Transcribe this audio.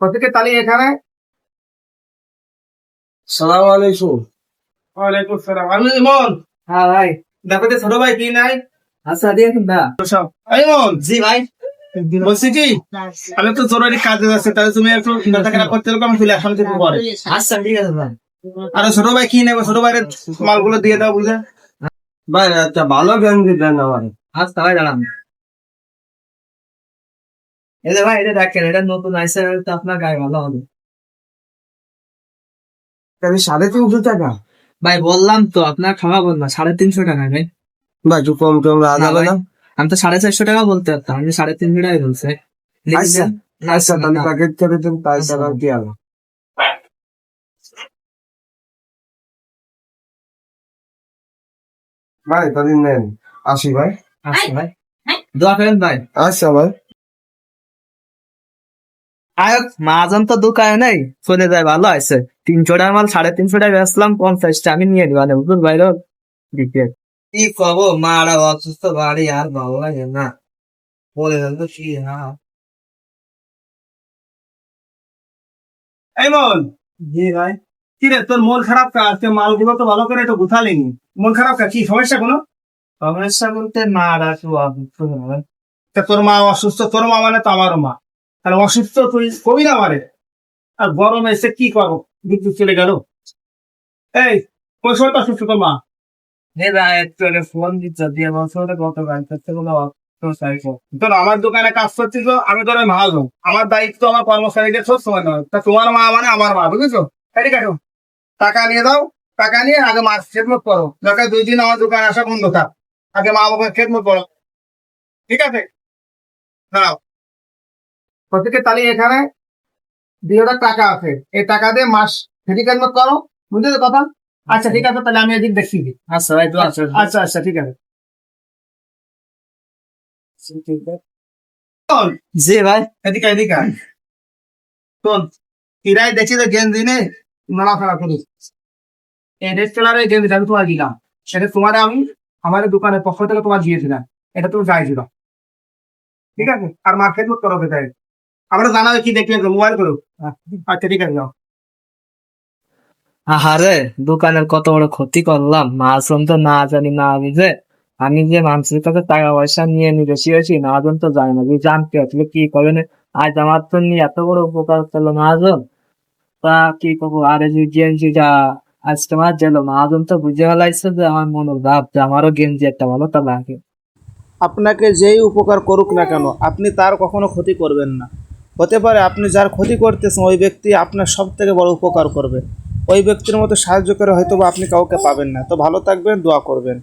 প্রত্যেকে তালি এখানে। সালাম আলাইকুম। ওয়ালাইকুম সালাম। আমি ইমন। হ্যাঁ ভাই। দেখো যে ছোট ভাই কি নাই। আচ্ছা দিয়েছেন না। এই ইমন, জি ভাই। বলছি কি আমি তো জরুরি কাজে যাচ্ছি, তাহলে তুমি একটু দেখাশোনা করতে হবে, আমি চলে আসলাম কিছু পরে। আচ্ছা ঠিক আছে ভাই। আর ছোট ভাই কি নেবে, ছোট ভাইয়ের মালগুলো দিয়ে দাও বুঝে। ভাই একটা ভালো গেঞ্জি দেন আমার। আচ্ছা ভাই দাঁড়ান। এই যে ভাই এটা দেখেন, এটা নতুন আইসা, তো আপনার গায়ে ভালো হবে। আমি 350 টাকা। ভাই বললাম তো আপনার খাওয়াবো না, 350 টাকা ভাই। ভাই একটু কম টম রাখা না যাবে ভাই, না? আমি তো 450 টাকা বলতে পারতাম, আমি 350 টাকাই বলছে। আচ্ছা আচ্ছা, তাহলে প্যাকেট করে দেন, তাই ছাড়া কি হবে? ভাই তাহলে নেন, আসি ভাই। আচ্ছা ভাই, দোয়া করেন ভাই। আচ্ছা ভাই। আয়ক মাজন তো দোকানে নেই, চলে যায়, ভালো আছে। 300 টাকা মাল 350 টাকা বেচলাম, 50টা আমি নিয়ে নিবানে বুঝুন ভাই। দিকে কি কব, মারা অসুস্থ, বাড়ি আর ভালো লাগে না, বলে দেন তো কি। হ্যাঁ এই ইমন, জি ভাই। কি রে তোর মন খারাপ কা? আজকে মালগুলো তো ভালো করে একটু গুছালিনি। মন খারাপ কা? কি সমস্যা কোনো? সমস্যা বলতে মারা একটু অসুস্থ ভাই। তা তোর মা অসুস্থ, তোর মা মানে তো আমারও মা। তাহলে অসুস্থ তুই কবি না আমারে। আর গরম এসে কি করবো, বিদ্যুৎ চলে গেল। এই কোন সময় তো অসুস্থ তোর মা? এই ভাই একটু আগে ফোন দিচ্ছে, দিয়ে বলছে ওটা গতকাল থেকে বলে অসুস্থ চাইছো। তোর আমার দোকানে কাজ করছিস তো, আমি তোর মহাজন, আমার দায়িত্ব আমার কর্মচারীদের সব সময় নয়। তা তোমার মা মানে আমার মা, বুঝেছো? ঠিক আছে, টাকা নিয়ে দাও, টাকা নিয়ে আগে মাছ খেদমত করো, দরকার 2 দিন আমার দোকানে আসা বন্ধ থাক, আগে মা বাবার খেদমত করো, ঠিক আছে? দাঁড়াও, প্রত্যেকের তালি এখানে 2,000 টাকা আছে, এই টাকা দিয়ে মাস ফেরি খেদমত করো, বুঝলে তো কথা? আচ্ছা ঠিক আছে, তাহলে আমি এদিক দেখছি। আচ্ছা ভাই, দোয়া করেন। আচ্ছা আচ্ছা ঠিক আছে। জি ভাই। এদিকে এদিকে আয়। শোন, কিরাই দেখছি তো গেঞ্জি নেই, নড়াফেরা করিস। এই রেড কালারের গেঞ্জিটা আমি তোমার দিলাম, সেটা তোমার আমি আমাদের দোকানের পক্ষ থেকে তোমার দিয়েছিলাম, এটা তুমি চাইছিল, ঠিক আছে? আর মার্কেট করতে হবে তাই আমরা জানাবে কি দেখলে মোবাইল করো। আচ্ছা ঠিক আছে, যাও। আহারে, দোকানের কত বড় ক্ষতি করলাম, মাঝন তো না জানি না বুঝে আমি যে মানুষের কাছে টাকা পয়সা নিয়ে নি বেশি বেশি, মাঝন তো জানি না, বুঝে জানতে আসলে কি করবেন। আজ আমার তো নিয়ে এত বড় উপকার করলো মাঝন, তা কি করবো। আর এই যে গেঞ্জিটা আজকে আমার গেল, মাঝন তো বুঝে ফেলাইছে যে আমার মনের ভাব, যে আমারও গেঞ্জি একটা ভালো তা লাগে। আপনাকে যেই উপকার করুক না কেন, আপনি তার কখনো ক্ষতি করবেন না। হতে পারে আপনি যার ক্ষতি করতেছেন ওই ব্যক্তি আপনার সব থেকে বড় উপকার করবে। ওই ব্যক্তির মতো সাহায্য করে হয়তো বা আপনি কাউকে পাবেন না। তো ভালো থাকবেন, দোয়া করবেন।